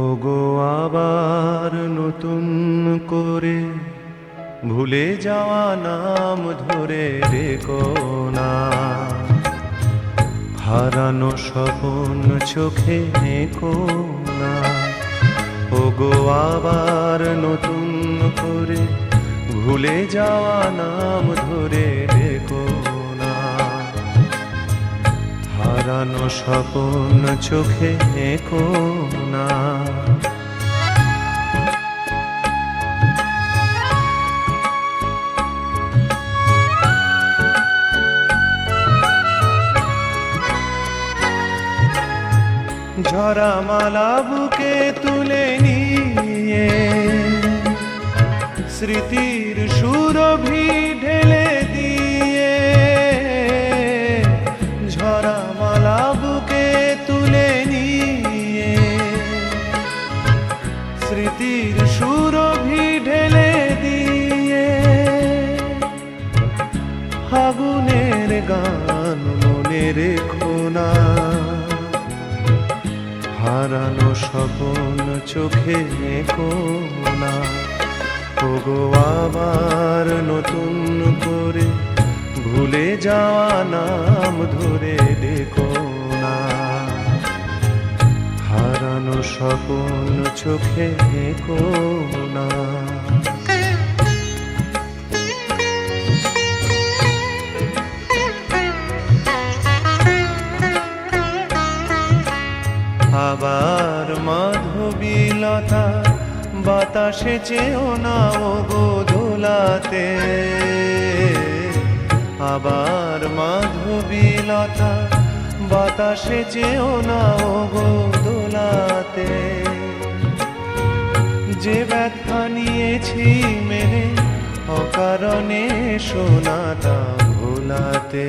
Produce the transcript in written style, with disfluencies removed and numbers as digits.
ওগো আবার নতুন করে ভুলে যাওয়া নাম ধরে রেখো না, হারানো স্বপ্ন চোখে নেকো না। ওগো আবার নতুন করে ভুলে যাওয়া নাম ধরে রেখো না, হারানো স্বপ্ন চোখে নেকো না। ঝরা মালা বুকে তুলে নিয়ে স্মৃতির সুরভি ঢেলে দিয়ে, ঝরা মালা বুকে তুলে নিয়ে স্মৃতির সুরভি ঢেলে দিয়ে, ফাগুনের গান মনে রেখো না, হারানো স্বপ্ন চোখে নেকো না। ওগো আবার নতুন করে ভুলে যাওয়া নাম ধরে দেখো না, হারানো স্বপ্ন চোখে নেকো না। আবার মাধবীলতা বাতাসে চেও না ওগো দোলাতে, আবার মাধবীলতা বাতাসে চেও না ওগো দোলাতে। যে ব্যথা নিয়েছি মেনে অকারণে শোনাটা ভোলাতে,